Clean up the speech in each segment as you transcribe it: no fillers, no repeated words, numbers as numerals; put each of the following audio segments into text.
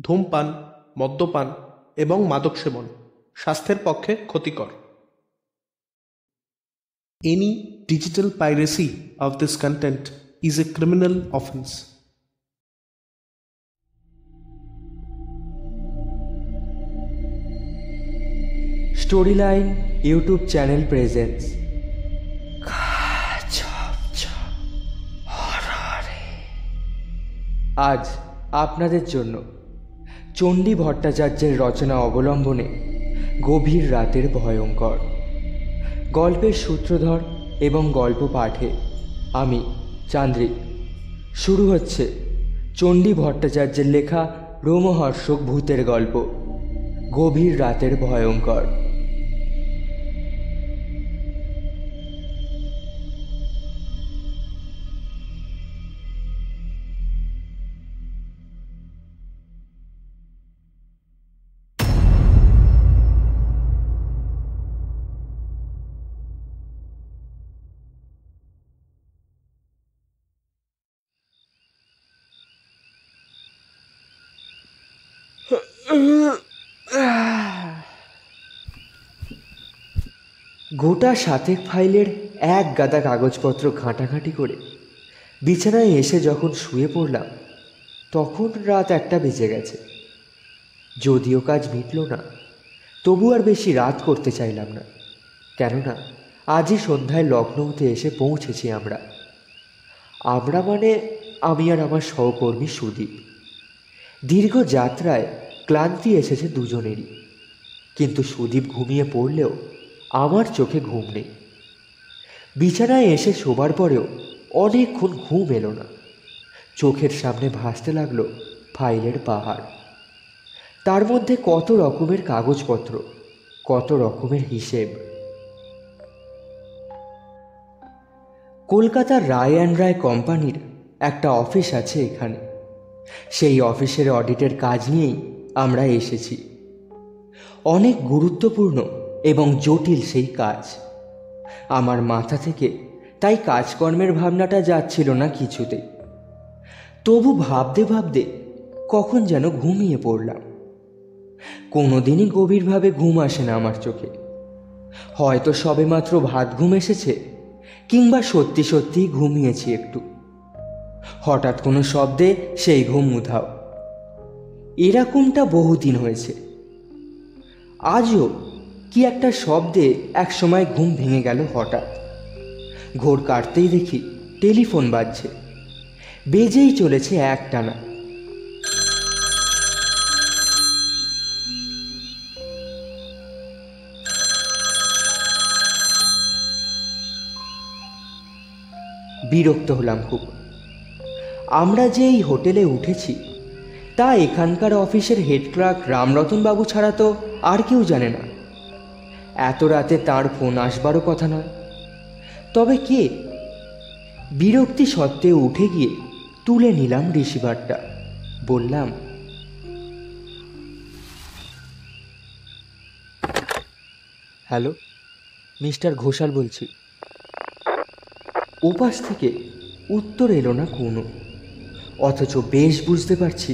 ধূমপান, মদ্যপান এবং মাদক সেবন স্বাস্থ্যের পক্ষে ক্ষতিকর। Any digital piracy of this content is a criminal offense. Storyline YouTube channel presents আজ আপনাদের জন্য চণ্ডী ভট্টাচার্যের রচনা অবলম্বনে গভীর রাতের ভয়ঙ্কর গল্পের সূত্রধর এবং গল্প পাঠে আমি চান্দ্রিক। শুরু হচ্ছে চণ্ডী ভট্টাচার্যের লেখা রোমহর্ষক ভূতের গল্প গভীর রাতের ভয়ঙ্কর। গোটা 7 ফাইলের এক গাদা কাগজপত্র ঘাঁটাঘাঁটি করে বিছানায় এসে যখন শুয়ে পড়লাম তখন রাত 1টা বেজে গেছে। যদিও কাজ মিটল না, তবু আর বেশি রাত করতে চাইলাম না, কেননা আজই সন্ধ্যায় লখনৌতে এসে পৌঁছেছি আমরা মানে আমি আর আমার সহকর্মী সুদীপ। দীর্ঘ যাত্রায় ক্লান্তি এসেছে দুজনেরই, কিন্তু সুদীপ ঘুমিয়ে পড়লেও আমার চোখে ঘুম নেই। বিছানায় এসে শোবার পরেও অনেকক্ষণ ঘুম এলো না। চোখের সামনে ভাসতে লাগলো ফাইলের পাহাড়, তার মধ্যে কত রকমের কাগজপত্র, কত রকমের হিসেব। কলকাতার রায় অ্যান্ড রায় কোম্পানির একটা অফিস আছে এখানে। সেই অফিসের অডিটের কাজ নিয়েই আমরা এসেছি। অনেক গুরুত্বপূর্ণ এবং জটিল সেই কাজ। আমার মাথা থেকে তাই কাজকর্মের ভাবনাটা যাচ্ছিল না কিছুতেই। তবু ভাবতে ভাবতে কখন যেন ঘুমিয়ে পড়লাম। কোনোদিনই গভীরভাবে ঘুম আসে না আমার চোখে। হয়তো সবেমাত্র ভাত ঘুম এসেছে, কিংবা সত্যি সত্যিই ঘুমিয়েছি একটু। হঠাৎ কোনো শব্দে সেই ঘুম উধাও। এরকমটা বহুদিন হয়েছে। আজও কি একটা শব্দে একসময় ঘুম ভেঙে গেল হঠাৎ। ঘোর কাটতেই দেখি টেলিফোন বাজছে। বেজেই চলেছে একটানা। বিরক্ত হলাম খুব। আমরা যে এই হোটেলে উঠেছি তা এখানকার অফিসের হেড ক্লার্ক রামরতনবাবু ছাড়া তো আর কেউ জানে না। এত রাতে তার ফোন আসবারও কথা নয়। তবে কে? বিরক্তি সত্ত্বেও উঠে গিয়ে তুলে নিলাম রিসিভারটা। বললাম, হ্যালো, মিস্টার ঘোষাল বলছি। ওপাশ থেকে উত্তর এলো না কোনো, অথচ বেশ বুঝতে পারছি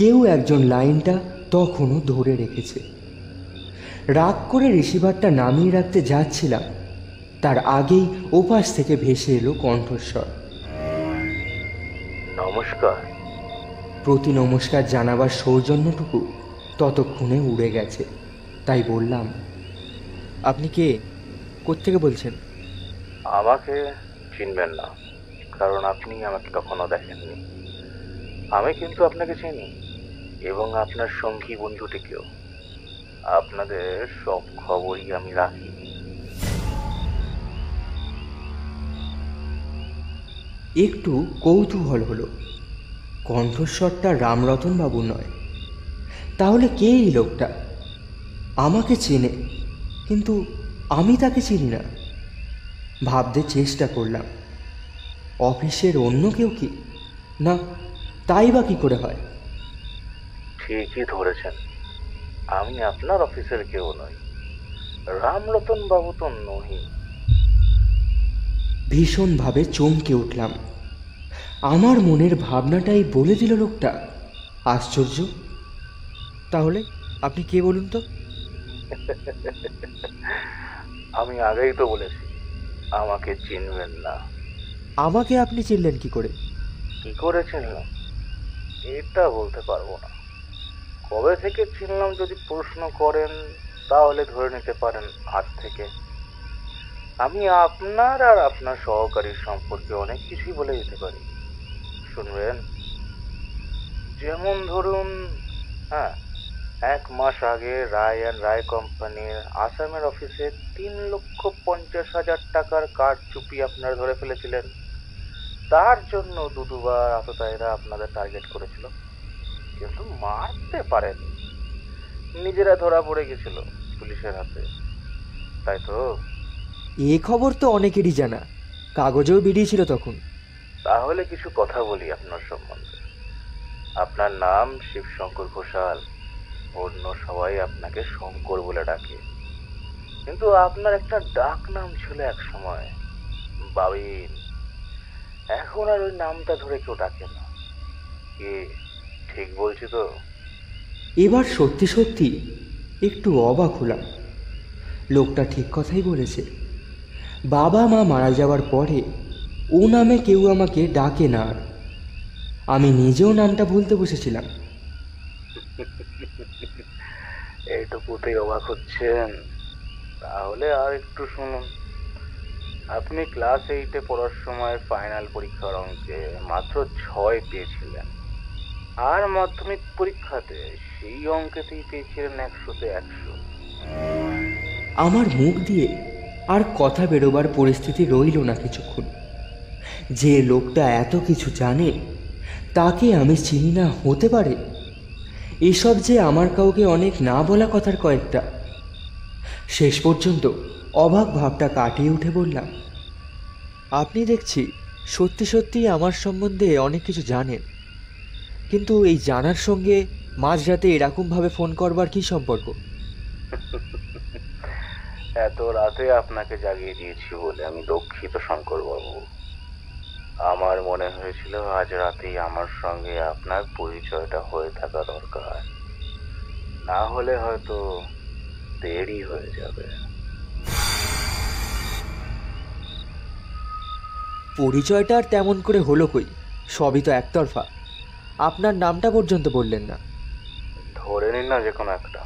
কেউ একজন লাইনটা তখনও ধরে রেখেছে। রাগ করে রিসিভারটা নামিয়ে রাখতে যাচ্ছিলাম, তার আগেই ওপাশ থেকে ভেসে এলো কণ্ঠস্বর। নমস্কার। প্রতি নমস্কার জানাবার সৌজন্যটুকু ততক্ষণে উড়ে গেছে। তাই বললাম, আপনি কে? কোত্থেকে বলছেন? আমাকে চিনবেন না, কারণ আপনি আমাকে কখনো দেখেননি। আমি কিন্তু আপনাকে চিনি, এবং আপনার সঙ্গী বন্ধুটিকেও। আপনাদের সব খবরই আমি রাখি। একটু কৌতূহল হলো। কণ্ঠস্বরটা রামরতন বাবু নয়, তাহলে কে এই লোকটা? আমাকে চেনে, কিন্তু আমি তাকে চিনি না। ভাবতে চেষ্টা করলাম, অফিসের অন্য কেউ কি? না, তাই বা কি করে হয়? ঠিকই ধরেছেন, আমি আপনার অফিসের কেউ নই। রামরতন বাবু তো নই। ভীষণভাবে চমকে উঠলাম। আমার মনের ভাবনাটাই বলে দিল লোকটা। আশ্চর্য, তাহলে আপনি কে বলুন তো? আমি আগেই তো বলেছি আমাকে চিনবেন না। আমাকে আপনি চিনলেন কি করে? কি করে চিনলাম এটা বলতে পারবো না। কবে থেকে চিনলাম যদি প্রশ্ন করেন তাহলে ধরে নিতে পারেন আজ থেকে। আমি আপনার আর আপনার সহকারীর সম্পর্কে অনেক কিছুই বলে দিতে পারি, শুনবেন? যেমন ধরুন, হ্যাঁ, 1 মাস আগে রায় অ্যান্ড রায় কোম্পানির আসামের অফিসে 3,50,000 টাকার কারচুপি আপনারা ধরে ফেলেছিলেন। তার জন্য দুবার আততায়ীরা আপনাদের টার্গেট করেছিল, কিন্তু মারতে পারেনি। নিজেরা ধরা পড়ে গেছিল পুলিশের হাতে, তাই তো? এ খবর তো অনেকেরই জানা, কাগজেও বেরিয়েছিল তখন। তাহলে কিছু কথা বলি আপনার সম্বন্ধে। আপনার নাম শিবশঙ্কর ঘোষাল, অন্য সবাই আপনাকে শঙ্কর বলে ডাকে, কিন্তু আপনার একটা ডাক নাম ছিল এক সময়, বাবিন। এখন আর ওই নামটা ধরে কেউ ডাকে না। কি ঠিক বলছি তো? এবার সত্যি সত্যি একটু অবাক হলাম। লোকটা ঠিক কথাই বলেছে। বাবা মা মারা যাওয়ার পরে ও নামে কেউ আমাকে ডাকে না আর। আমি নিজেও নামটা ভুলতে বসেছিলাম। এইটুকুতেই অবাক হচ্ছেন? তাহলে আর একটু শুনুন। আপনি ক্লাস 8-এ পড়ার সময় ফাইনাল পরীক্ষার অঙ্কে মাত্র 6 পেয়েছিলেন, আর মাধ্যমিক পরীক্ষাতে সেই অঙ্কেতেই পেয়েছিলেন 100-তে 100। আমার মুখ দিয়ে আর কথা বেরোবার পরিস্থিতি রইল না কিছুক্ষণ। যে লোকটা এত কিছু জানে তাকে আমি চিনি না হতে পারে? এসব যে আমার কাউকে অনেক না বলা কথার কয়েকটা। শেষ পর্যন্ত অবাক ভাবটা কাটিয়ে উঠে বললাম, আপনি দেখছি সত্যি সত্যি আমার সম্বন্ধে অনেক কিছু জানেন, কিন্তু এই জানার সঙ্গে মাঝরাতে এরকমভাবে ফোন করবার কী সম্পর্ক? এত রাতে আপনাকে জাগিয়ে দিয়েছি বলে আমি দুঃখিত শঙ্কর বাবু। আমার মনে হয়েছিল আজ রাতেই আমার সঙ্গে আপনার পরিচয়টা হয়ে থাকা দরকার, না হলে হয়তো দেরি হয়ে যাবে। পরিচয়টা আর তেমন করে হলো কই, সবই তো একতরফা। আপনার নামটা পর্যন্ত বললেন না। ধরে নিন না যে কোনো একটা,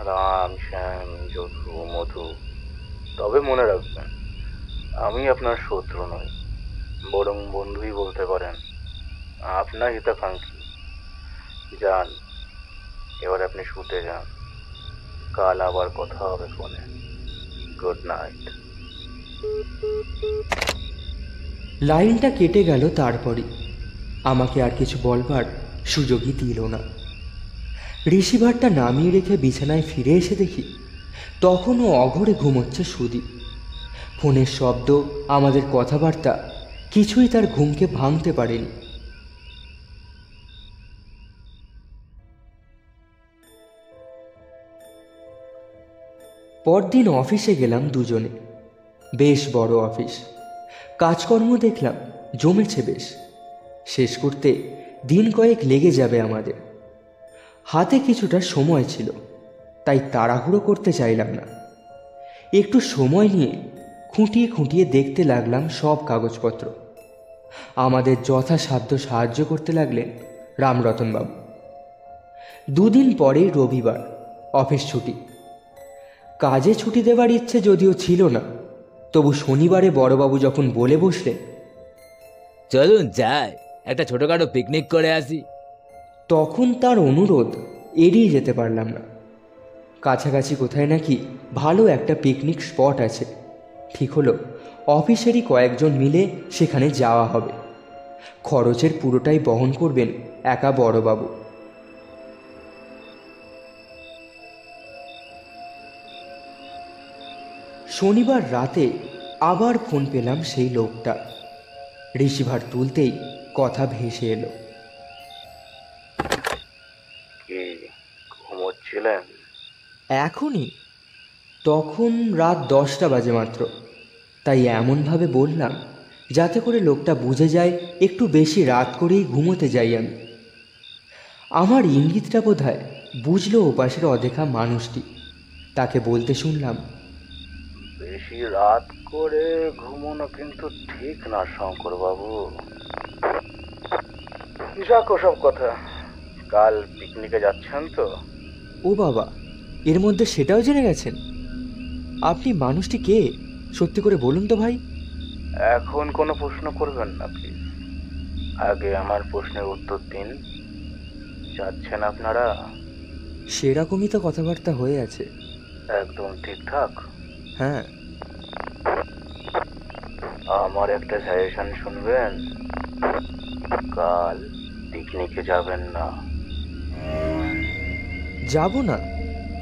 রাম, শ্যাম, যদু, মধু। তবে মনে রাখবেন, আমি আপনার শত্রু নই, বরং বন্ধুই বলতে পারেন, আপনার হিতাকাঙ্ক্ষী। যান, এবার আপনি শুতে যান, কাল আবার কথা হবে ফোনে। Good night. লাইনটা কেটে গেল। তারপরে আমাকে আর কিছু বলবার সুযোগই দিল না। রিসিভারটা নামিয়ে রেখে বিছানায় ফিরে এসে দেখি তখনও অঘরে ঘুমোচ্ছে সুদীপ। ফোনের শব্দ, আমাদের কথাবার্তা কিছুই তার ঘুমকে ভাঙতে পারেনি। পরদিন অফিসে গেলাম দুজনে। বেশ বড় অফিস, কাজকর্ম দেখলাম জমেছে বেশ। শেষ করতে দিন কয়েক লেগে যাবে আমাদের। হাতে কিছুটা সময় ছিল, তাই তাড়াহুড়ো করতে চাইলাম না। একটু সময় নিয়ে খুঁটিয়ে খুঁটিয়ে দেখতে লাগলাম সব কাগজপত্র। আমাদের যথাসাধ্য সাহায্য করতে লাগলেন রামরতনবাবু। 2 দিন পরে রবিবার, অফিস ছুটি। কাজে ছুটি দেওয়ার ইচ্ছে যদিও ছিল না, তবু শনিবারে বড়বাবু যখন বলে বসলেন, চলুন যাই, একটা ছোটখাটো পিকনিক করে আসি, তখন তার অনুরোধ এড়িয়ে যেতে পারলাম না। কাছাকাছি কোথায় নাকি ভালো একটা পিকনিক স্পট আছে। ঠিক হলো অফিসেরই কয়েকজন মিলে সেখানে যাওয়া হবে। খরচের পুরোটাই বহন করবেন একা বড়বাবু। শনিবার রাতে আবার ফোন পেলাম সেই লোকটা। রিসিভার তুলতেই কথা ভেসে এলো, কি ঘুমোচ্ছিলেন? এখনই? তখন রাত 10টা বাজে মাত্র, তাই এমনভাবে বললাম যাতে করে লোকটা বুঝে যায় একটু বেশি রাত করেই ঘুমোতে যাই আমি। আমার ইঙ্গিতটা বোধহয় বুঝলো ওপাশের অদেখা মানুষটি। তাকে বলতে শুনলাম, বেশি রাত করে ঘুমোনো কিন্তু ঠিক না শঙ্কর বাবু। যাক ওসব কথা, কাল পিকনিকে যাচ্ছেন তো? ও বাবা, এর মধ্যে সেটাও জেনে গেছেন? আপনি মানুষটি কে সত্যি করে বলুন তো ভাই। এখন কোনো প্রশ্ন করবেন না প্লিজ, আগে আমার প্রশ্নের উত্তর দিন। যাচ্ছেন আপনারা? সেরকমই তো কথাবার্তা হয়ে আছে। একদম ঠিকঠাক? হ্যাঁ। আমার একটা সাজেশন শুনবেন, কাল পিকনিকে যাবেন না। যাব না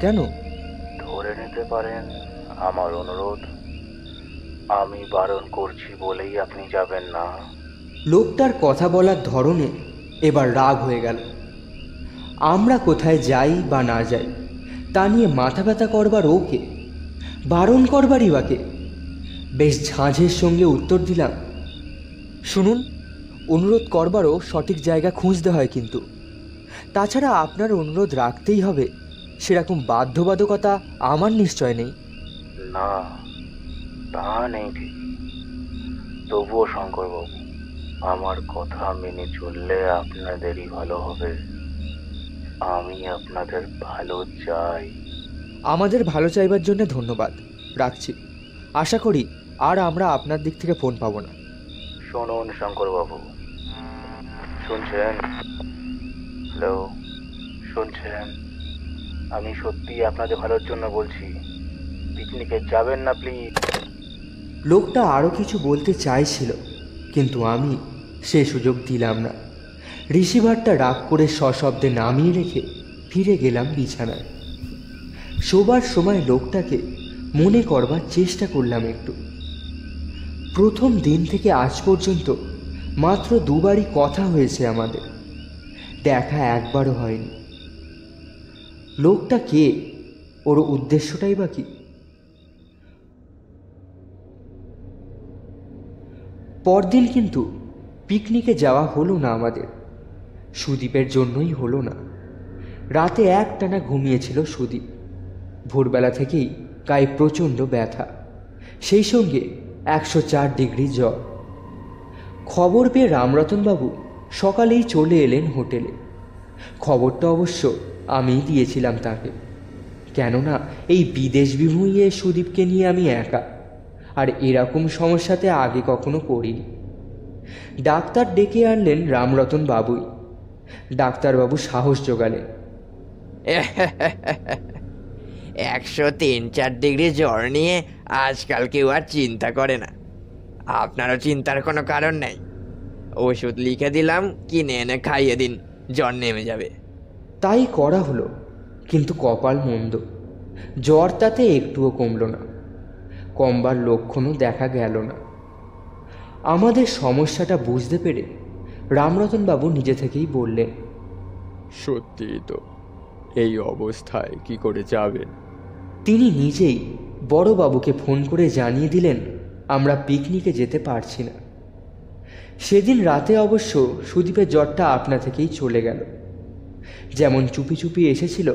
কেন? ধরে নিতে পারেন আমার অনুরোধ, আমি বারণ করছি বলেই আপনি যাবেন না। লোকটার কথা বলার ধরনে এবার রাগ হয়ে গেল। আমরা কোথায় যাই বা না যাই তা নিয়ে মাথা ব্যথা করবার ওকে, বারণ করবারই বাকে। বেশ ঝাঁঝের সঙ্গে উত্তর দিলাম, শুনুন, অনুরোধ করবারও সঠিক জায়গা খুঁজতে হয়, কিন্তু তাছাড়া আপনার অনুরোধ রাখতেই হবে সেরকম বাধ্যবাধকতা আমার নিশ্চয় নেই। না, তা নেই ঠিক, তবুও শঙ্করবাবু, আমার কথা মেনে চললে আপনাদেরই ভালো হবে। আমি আপনাদের ভালো চাই। আমাদের ভালো চাইবার জন্য ধন্যবাদ, রাখছি। আশা করি আর আমরা আপনার দিক থেকে ফোন পাবো না। শুনুন শঙ্করবাবু, শুনছেন? হ্যালো, শুনছেন? আমি সত্যি আপনাদের ভালোর জন্য বলছি, পিকনিকে যাবেন না প্লিজ। লোকটা আরও কিছু বলতে চাইছিল, কিন্তু আমি সে সুযোগ দিলাম না। রিসিভারটা রাগ করে সশব্দে নামিয়ে রেখে ফিরে গেলাম বিছানায়। শোবার সময় লোকটাকে মনে করবার চেষ্টা করলাম একটু। প্রথম দিন থেকে আজ পর্যন্ত মাত্র দুবারই কথা হয়েছে আমাদের, দেখা একবারও হয়নি। লোকটা কে, ওর উদ্দেশ্যটাই বা কি? পরদিন কিন্তু পিকনিকে যাওয়া হলো না আমাদের। সুদীপের জন্যই হলো না। রাতে একটানা ঘুমিয়েছিল সুদীপ। ভোরবেলা থেকেই গায়ে প্রচণ্ড ব্যথা, সেই সঙ্গে 104 ডিগ্রি জ্বর। খবর পেয়ে রামরতনবাবু সকালেই চলে এলেন হোটেলে। খবরটা অবশ্য আমিই দিয়েছিলাম তাকে, কেননা এই বিদেশ বিভুঁইয়ে সুদীপকে নিয়ে আমি একা, আর এরকম সমস্যাতে আগে কখনো পড়িনি। ডাক্তার ডেকে আনলেন রামরতন বাবুই। ডাক্তারবাবু সাহস জোগালেন, 103-4 ডিগ্রি জ্বর নিয়ে আজকাল কেউ আর চিন্তা করে না। আপনারও চিন্তার কোনো কারণ নেই। ওষুধ লিখে দিলাম, কিনে এনে খাইয়ে দিন, জ্বর নেমে যাবে। তাই করা হলো, কিন্তু কপাল মন্দ, জ্বর তাতে একটুও কমল না, কমবার লক্ষণও দেখা গেল না। আমাদের সমস্যাটা বুঝতে পেরে রামরতনবাবু নিজে থেকেই বললেন, সত্যি তো, এই অবস্থায় কি করে যাবেন? তিনি নিজেই বড়বাবুকে ফোন করে জানিয়ে দিলেন আমরা পিকনিকে যেতে পারছি না। সেদিন রাতে অবশ্য সুদীপের জ্বরটা আপনা থেকেই চলে গেল। যেমন চুপি চুপি এসেছিল,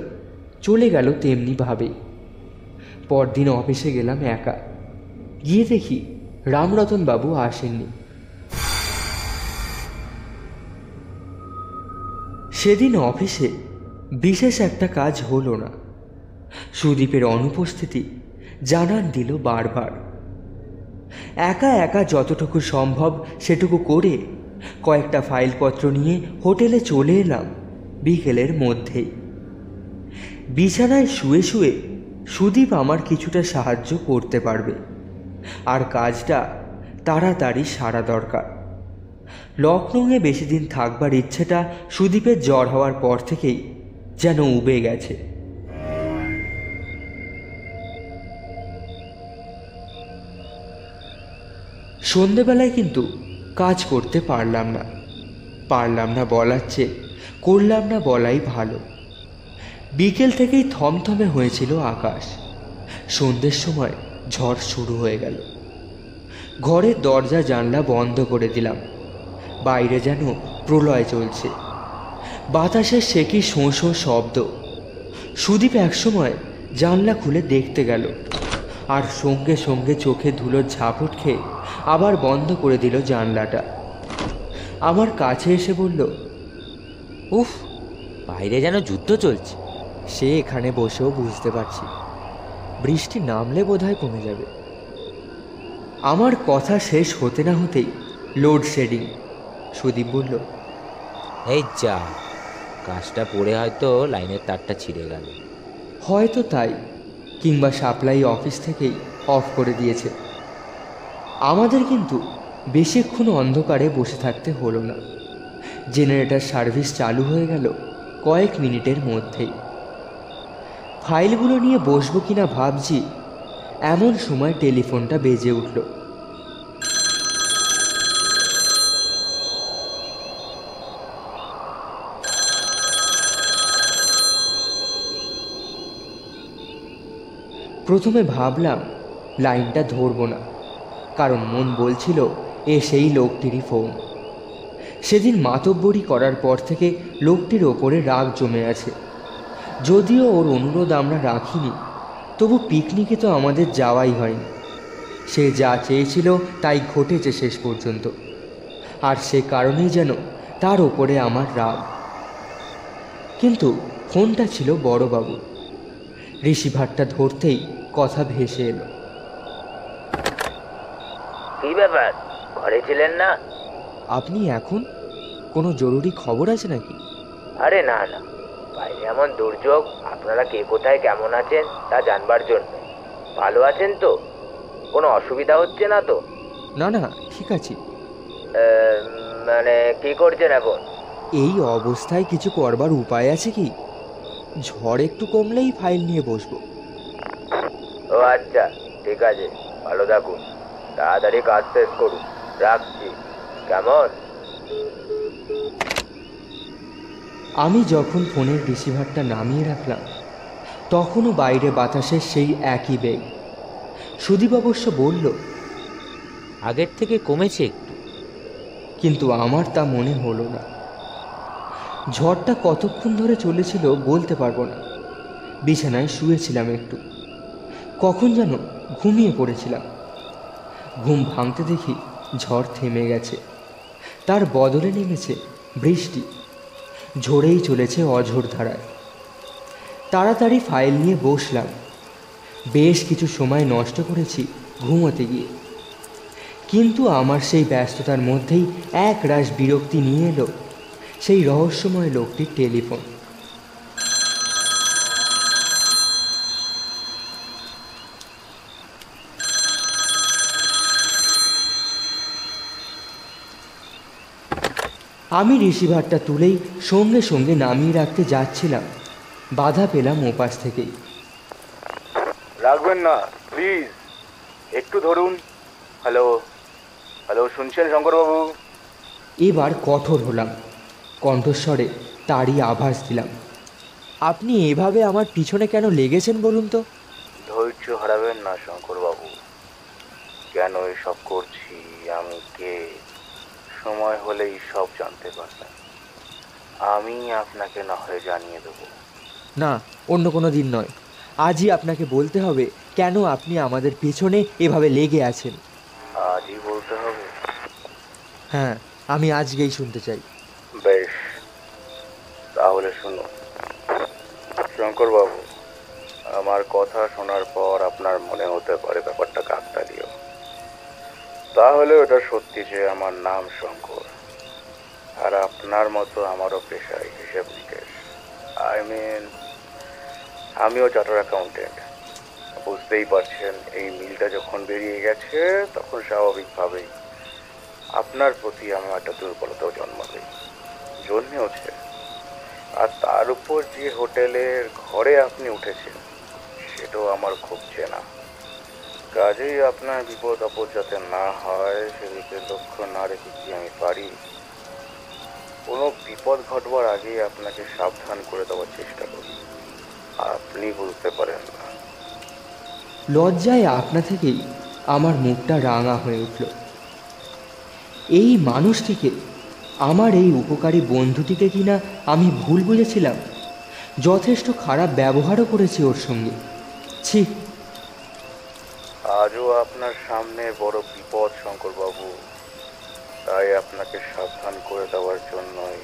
চলে গেল তেমনি ভাবেই। পরদিন অফিসে গেলাম একা। গিয়ে দেখি রামরতনবাবু আসেননি। সেদিন অফিসে বিশেষ একটা কাজ হলো না। সুদীপের অনুপস্থিতি জানান দিল বারবার। একা একা যতটুকু সম্ভব সেটুকু করে কয়েকটা ফাইলপত্র নিয়ে হোটেলে চলে এলাম বিকেলের মধ্যেই। বিছানায় শুয়ে শুয়ে সুদীপ আমার কিছুটা সাহায্য করতে পারবে, আর কাজটা তাড়াতাড়ি সারা দরকার। লখনৌয়ে বেশি দিন থাকবার ইচ্ছেটা সুদীপের জ্বর হওয়ার পর থেকেই যেন উবে গেছে। সন্ধেবেলায় কিন্তু কাজ করতে পারলাম না বলার চেয়ে করলাম না বলাই ভালো। বিকেল থেকেই থমথমে হয়েছিল আকাশ। সন্ধ্যের সময় ঝড় শুরু হয়ে গেল। ঘরের দরজা জানলা বন্ধ করে দিলাম। বাইরে যেন প্রলয় চলছে। বাতাসের সে কি শোঁ শোঁ শব্দ, সুদীপ একসময় জানলা খুলে দেখতে গেল, আর সঙ্গে সঙ্গে চোখে ধুলোর ঝাপট খেয়ে আবার বন্ধ করে দিল জানলাটা। আমার কাছে এসে বলল, উফ, বাইরে যেন যুদ্ধ চলছে। সে এখানে বসেও বুঝতে পারছি, বৃষ্টি নামলে বোধহয় কমে যাবে। আমার কথা শেষ হতে না হতেই লোডশেডিং। সুদীপ বলল, এই যা, কাজটা পড়ে হয়তো লাইনের তারটা ছিঁড়ে গেল। হয়তো তাই, কিংবা সাপ্লাই অফিস থেকেই অফ করে দিয়েছে। আমাদের কিন্তু বেশিক্ষণ অন্ধকারে বসে থাকতে হলো না। জেনারেটর সার্ভিস চালু হয়ে গেল কয়েক মিনিটের মধ্যেই। ফাইলগুলো নিয়ে বসবো কিনা ভাবছি, এমন সময় টেলিফোনটা বেজে উঠল। প্রথমে ভাবলাম লাইনটা ধরবো না, কারণ মন বলছিল এ সেই লোকটিরই ফোন। সেদিন মাতব্বরি করার পর থেকে লোকটির ওপরে রাগ জমে আছে। যদিও ওর অনুরোধ আমরা রাখিনি, তবু পিকনিকে তো আমাদের যাওয়াই হয়নি। সে যা চেয়েছিল তাই ঘটেছে শেষ পর্যন্ত, আর সে কারণেই যেন তার ওপরে আমার রাগ। কিন্তু ফোনটা ছিল বড়বাবু। রিসিভারটা ধরতেই কথা ভেসে এলো। কি ব্যাপার, ঘরে ছিলেন না? আপনি এখন? কোনো জরুরি খবর আছে নাকি? আরে না না, বাইরে এমন দুর্যোগ, আপনারা কে কোথায় কেমন আছেন তা জানবার জন্য। ভালো আছেন তো? কোনো অসুবিধা হচ্ছে না তো? না না, ঠিক আছি। মানে কি করছেন এখন? এই অবস্থায় কিছু করবার উপায় আছে কি? ঝড় একটু কমলেই ফাইল নিয়ে বসবো। ও আচ্ছা, ঠিক আছে, ভালো থাকুন, তাড়াতাড়ি কাজ শেষ করুন। রাখছি, কেমন? আমি যখন ফোনের রিসিভারটা নামিয়ে রাখলাম, তখনও বাইরে বাতাসের সেই একই বেগ। সুদীপ অবশ্য বলল, আগের থেকে কমেছে একটু। কিন্তু আমার তা মনে হলো না। ঝড়টা কতক্ষণ ধরে চলেছিল বলতে পারবো না। বিছানায় শুয়েছিলাম একটু, কখন যেন ঘুমিয়ে পড়েছিলাম। ঘুম ভাঙতে দেখি ঝড় থেমে গেছে, তার বদলে নেমেছে বৃষ্টি। ঝরেই চলেছে অঝোর ধারায়। তাড়াতাড়ি ফাইল নিয়ে বসলাম। বেশ কিছু সময় নষ্ট করেছি ঘুমোতে গিয়ে, কিন্তু আমার সেই ব্যস্ততার মধ্যেই এক রাশ বিরক্তি নিয়ে এলো সেই রহস্যময় লোকটির টেলিফোন। আমি রিসিভারটা তুলেই সঙ্গে সঙ্গে নামিয়ে রাখতে যাচ্ছিলাম, বাধা পেলাম ওপাশ থেকেই। রাখবেন না প্লিজ, একটু ধরুন। হ্যালো হ্যালো, শুনছেন শঙ্করবাবু? এবার কঠোর হলাম, কণ্ঠস্বরে তারই আভাস দিলাম। আপনি এভাবে আমার পিছনে কেন লেগেছেন বলুন তো? ধৈর্য হারাবেন না শঙ্করবাবু। কেন এসব করছি, আমি কে, সময় হলেই সব জানতে পারবেন। আমি আপনাকে না হয় জানিয়ে দেবো। না, অন্য কোনো দিন নয়, আজই আপনাকে বলতে হবে কেন আপনি আমাদের পেছনে এভাবে লেগে আছেন। আজই বলতে হবে? হ্যাঁ, আমি আজকেই শুনতে চাই। বেশ, তাহলে শুনুন শঙ্করবাবু। আমার কথা শোনার পর আপনার মনে হতে পারে ব্যাপারটা কাকতালীয়। তাহলে ওটা সত্যি যে আমার নাম শঙ্কর, আর আপনার মতো আমারও পেশায় হিসেব নিকেশ। আমিও চার্টার অ্যাকাউন্টেন্ট। বুঝতেই পারছেন, এই মিলটা যখন বেরিয়ে গেছে তখন স্বাভাবিকভাবেই আপনার প্রতি আমার একটা দুর্বলতাও জন্মেওছে। আর তার উপর যে হোটেলের ঘরে আপনি উঠেছেন সেটাও আমার খুব চেনা। কাজেই আপনার বিপদ আপদ যাতে না হয় সেদিকে লক্ষ্য না রেখে কি আমি পারি? কোনো বিপদ ঘটবার আগেই আপনাকে সাবধান করে দেওয়ার চেষ্টা করি, আপনি বুঝতে পারেন না। লজ্জায় আপনা থেকেই আমার মুখটা রাঙা হয়ে উঠল। এই মানুষটিকে, আমার এই উপকারী বন্ধুটিকে কিনা আমি ভুল বুঝেছিলাম। যথেষ্ট খারাপ ব্যবহারও করেছি ওর সঙ্গে। ছি! আজও আপনার সামনে বড় বিপদ শঙ্করবাবু, তাই আপনাকে সাবধান করে দেওয়ার জন্যই।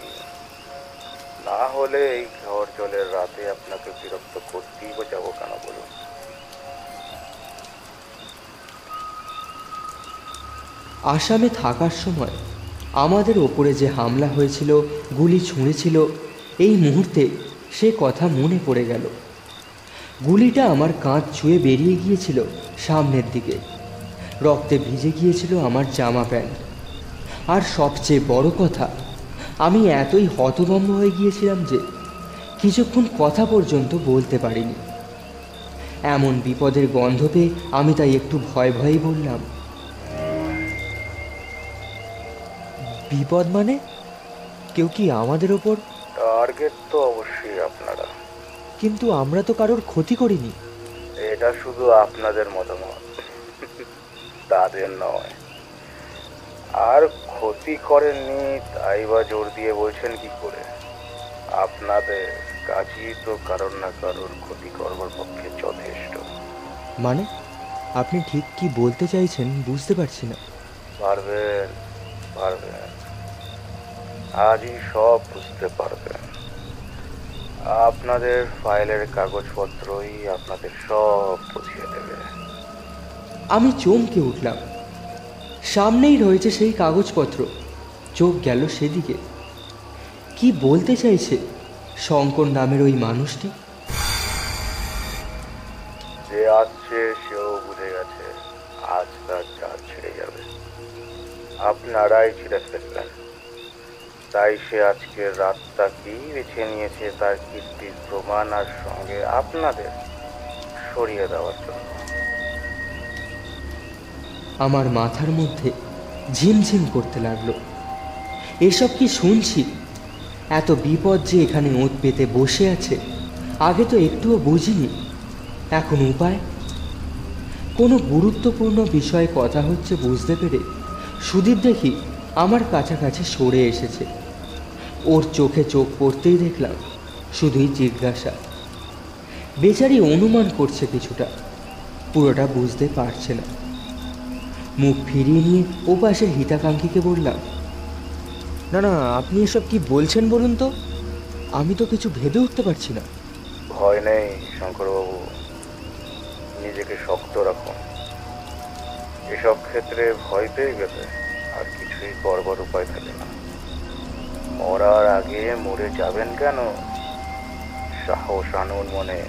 না হলে এই ঝড় জলের রাতে আপনাকে বিরক্ত করতেই বা যাবো কেন বলুন? আসামে থাকার সময় আমাদের ওপরে যে হামলা হয়েছিল, গুলি ছুঁড়েছিল, এই মুহূর্তে সে কথা মনে পড়ে গেল। গুলিটা আমার কাঁধ ছুঁয়ে বেরিয়ে গিয়েছিল সামনের দিকে, রক্তে ভিজে গিয়েছিল আমার জামা প্যান্ট। আর সবচেয়ে বড় কথা, আমি এতই হতভম্ব হয়ে গিয়েছিলাম যে কিছুক্ষণ কথা পর্যন্ত বলতে পারিনি। এমন বিপদের গন্ধ পেয়ে আমি তাই একটু ভয় ভয়েই বললাম, বিপদ মানে? কেউ কি আমাদের ওপর? টার্গেট তো অবশ্যই আপনারা, কিন্তু আমরা তো কারোর ক্ষতি করিনি। এটা শুধু আপনাদের মতামত, তাদের নয়। আর ক্ষতি করেননি তাই বা জোর দিয়ে বলছেন কি করে? আপনাদের কাজই তো কারোর না কারোর ক্ষতি করবার পক্ষে যথেষ্ট। মানে আপনি ঠিক কি বলতে চাইছেন বুঝতে পারছি না। পারবেন, পারবেন, আজই সব বুঝতে পারবেন। আপনাদের ফাইলের কাগজপত্রই আপনাদের সব বুঝিয়ে দেবে। আমি চমকে উঠলাম। সামনেই রয়েছে সেই কাগজপত্র। চোখ গেল সেদিকে। কি বলতে চাইছে শঙ্কর নামের ওই মানুষটি? যে আসছে সেও বুঝে গেছে আজ তার চাল ছিঁড়ে যাবে। আপনারাই ছিঁড়ে ফেলবেন। তাই সে আজকের রাতটাকেই বেছে নিয়েছে তার কীর্তির প্রমাণ আর সঙ্গে আপনাদের সরিয়ে দেওয়ার জন্য। আমার মাথার মধ্যে ঝিমঝিম করতে লাগলো। এসব কি শুনছি? এত বিপদ যে এখানে ওঁত পেতে বসে আছে, আগে তো একটুও বুঝিনি। এখন উপায়? কোনো গুরুত্বপূর্ণ বিষয়ে কথা হচ্ছে বুঝতে পেরে সুদীপ দেখি আমার কাছাকাছি সরে এসেছে। ওর চোখে চোখ পড়তেই দেখলাম শুধুই জিজ্ঞাসা। বেচারি অনুমান করছে কিছুটা, পুরোটা বুঝতে পারছে না। মুখ ফিরিয়ে নিয়ে ও পাশের হিতাকাঙ্ক্ষীকে বললাম, না না, আপনি এসব কি বলছেন বলুন তো? আমি তো কিছু ভেবে উঠতে পারছি না। ভয় নেই শঙ্করবাবু, নিজেকে শক্ত রাখুন। এসব ক্ষেত্রে ভয় পেয়ে গেলে আর কিছুই করবার উপায় থাকে না। মরার আগে মরে যাবেন কেন? সাহস আনুন মনে,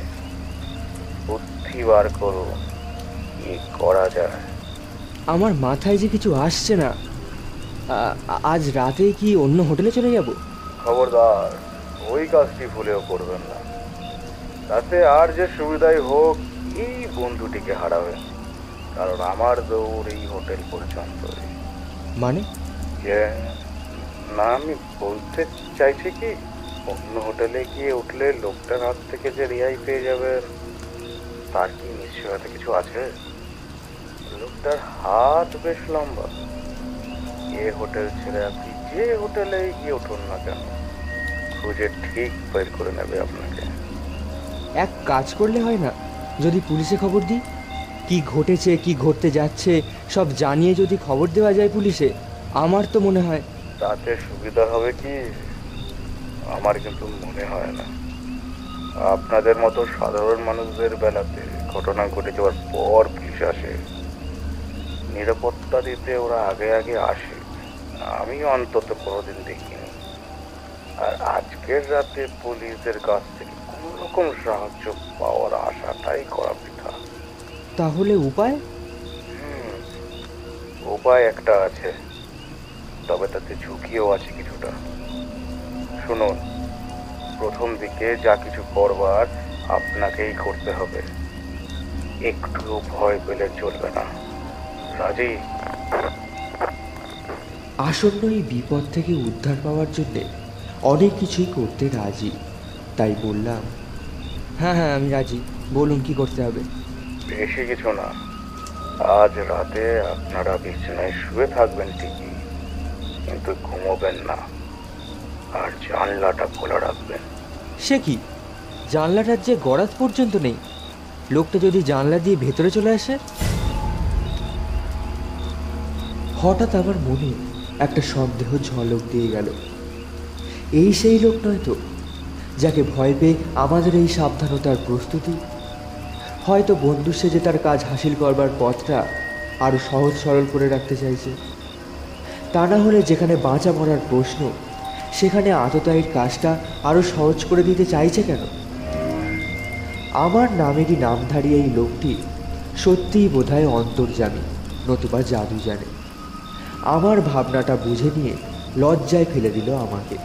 বুদ্ধি বার করুন, কি করা যায়। আমার মাথায় যে কিছু আসছে না। আজ রাতে কি অন্য হোটেলে চলে যাব? খবরদার, ওই কাজটি ভুলেও করবেন না। তাতে আর যে সুবিধাই হোক, এই বন্ধুটিকে হারাবেন। কারণ আমার দৌড় এই হোটেল পর্যন্তই। মানে? যে না, আমি বলতে চাইছি কি, অন্য হোটেলে গিয়ে উঠলে লোকটার হাত থেকে যে রেহাই পেয়ে যাবেন, তার কি নিশ্চয়তা কিছু আছে? লোকটার হাত বেশ লম্বা। এ হোটেল ছেড়ে আপনি যে হোটেলে গিয়ে উঠুন না কেন, খুঁজে ঠিক বের করে নেবে আপনাকে। এক কাজ করলে হয় না? যদি পুলিশে খবর দিই, কি ঘটেছে কি ঘটতে যাচ্ছে সব জানিয়ে যদি খবর দেওয়া যায় পুলিশে, আমার তো মনে হয় তাতে সুবিধা হবে কি? আমার কিন্তু মনে হয় না। আপনাদের মতো সাধারণ মানুষদের বেলাতে ঘটনা ঘটে যাওয়ার পর পুলিশ আসে। নিরাপত্তা দিতে ওরা আগে আগে আসে, আমি অন্তত কোনোদিন দেখিনি। আর আজকের রাতে পুলিশদের কাছ থেকে কোনো রকম সাহায্য পাওয়ার আশাটাই করা বৃথা। তাহলে উপায়? উপায় একটা আছে, তবে তাতে ঝুঁকিও আছে কিছুটা। শুনুন, প্রথম দিকে যা কিছু করবার আপনাকেই করতে হবে। একটু ভয় পেলে চলবে না। রাজি? আসন্ন এই বিপদ থেকে উদ্ধার পাওয়ার জন্যে অনেক কিছুই করতে রাজি। তাই বললাম, হ্যাঁ হ্যাঁ আমি রাজি, বলুন কি করতে হবে। বেশি কিছু না। আজ রাতে আপনারা বিছানায় শুয়ে থাকবেন ঠিকই, কিন্তু ঘুমোবেন না, আর জানলাটা খোলা রাখবেন। সে কি? জানলাটার যে গরাজ পর্যন্ত নেই, লোকটা যদি জানলা দিয়ে ভেতরে চলে আসে। হঠাৎ আমার মনে একটা সন্দেহ ঝলক দিয়ে গেল। এই সেই লোক নয় তো, যাকে ভয় পেয়ে আমাদের এই সাবধানতার প্রস্তুতি? হয়তো বন্ধু সেজে তার কাজ হাসিল করবার পথটা আরও সহজ সরল করে রাখতে চাইছে। তা না হলে যেখানে বাঁচা মরার প্রশ্ন, সেখানে আততায়ীর কাজটা আরও সহজ করে দিতে চাইছে কেন? আমার নামেরই নামধারী এই লোকটি সত্যিই বোধহয় অন্তর্যামী, নতুবা জাদু জানে। আমার ভাবনাটা বুঝে নিয়ে লজ্জায় ফেলে দিল আমাকে।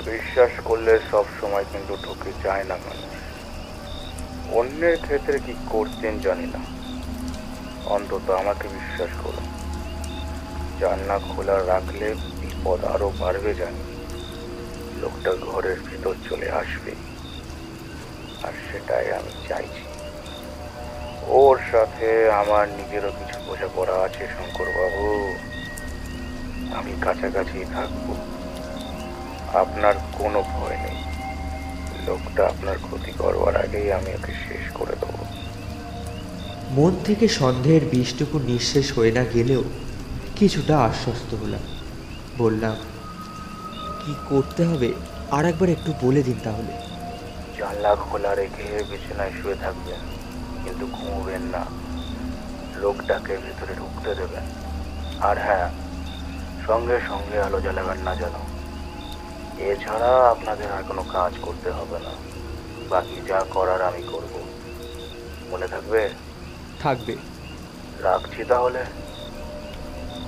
বিশ্বাস করলে সব সময় কিন্তু ঠকে যায় না মানুষ। অন্যের ক্ষেত্রে কি করতেন জানি না, অন্তত আমাকে বিশ্বাস করুন। জানলা খোলা রাখলে বিপদ আরো বাড়বে জানি। লোকটা ঘরের ভিতর চলে আসবে, আর সেটাই আমি চাইছি। ওর সাথে আমার নিজেরও কিছু বোঝাপড়া আছে শঙ্করবাবু। আমি কাছাকাছি থাকবো, আপনার কোনো ভয় নেই। লোকটা আপনার ক্ষতি করবার আগেই আমি ওকে শেষ করে দেবো। মন থেকে সন্দেহের বিষটুকু নিঃশেষ হয়ে না গেলেও কিছুটা আশ্বস্ত হলাম। বললাম, কি করতে হবে আর একবার একটু বলে দিন তাহলে। জানলা খোলা রেখে বিছানায় শুয়ে থাকবেন, কিন্তু ঘুমবেন না। লোকটাকে ভিতরে ঢুকতে দেবেন। আর হ্যাঁ, সঙ্গে সঙ্গে আলো জ্বালাবেন না যেন। এছাড়া আপনাদের আর কোনো কাজ করতে হবে না। বাকি যা করার আমি করব। মনে থাকবে? থাকবে। রাখছি তাহলে।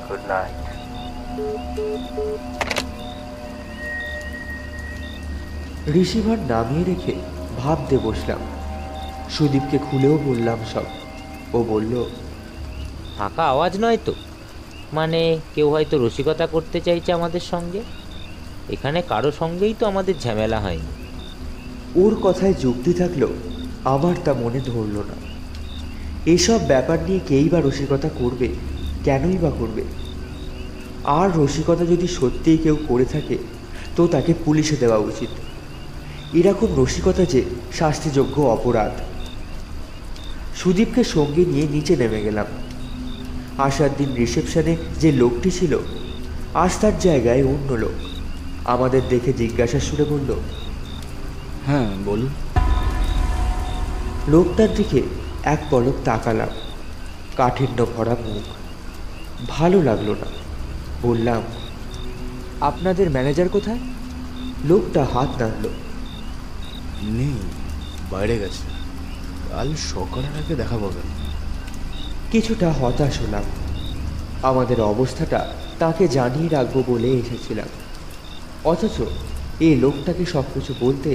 Good night. রিসিভার নামিয়ে রেখে ভাবতে বসলাম। সুদীপকে খুলেও বললাম সব। ও বলল, ফাঁকা আওয়াজ নয় তো? মানে কেউ হয়তো রসিকতা করতে চাইছে আমাদের সঙ্গে। এখানে কারো সঙ্গেই তো আমাদের ঝামেলা হয়নি। ওর কথায় যুক্তি থাকলেও আমার তা মনে ধরল না। এসব ব্যাপার নিয়ে কেই বা রসিকতা করবে, কেনই বা করবে? আর রসিকতা যদি সত্যিই কেউ করে থাকে তো তাকে পুলিশে দেওয়া উচিত। এরকম রসিকতা যে শাস্তিযোগ্য অপরাধ। সুদীপকে সঙ্গে নিয়ে নিচে নেমে গেলাম। আসার দিন রিসেপশনে যে লোকটি ছিল, আজ তার জায়গায় অন্য লোক। আমাদের দেখে জিজ্ঞাসা সুরে বলল, হ্যাঁ বলুন। লোকটার দিকে এক পলক তাকালাম। কাঠিন্য ভরা মুখ, ভালো লাগলো না। বললাম, আপনাদের ম্যানেজার কোথায়? লোকটা হাত নাড়ল। নেই, বাইরে গেছে। কাল সকালের আগে দেখা পাবেন। কিছুটা হতাশ হলাম। আমাদের অবস্থাটা তাকে জানিয়ে রাখবো বলে এসেছিলাম, অথচ এই লোকটাকে সব কিছু বলতে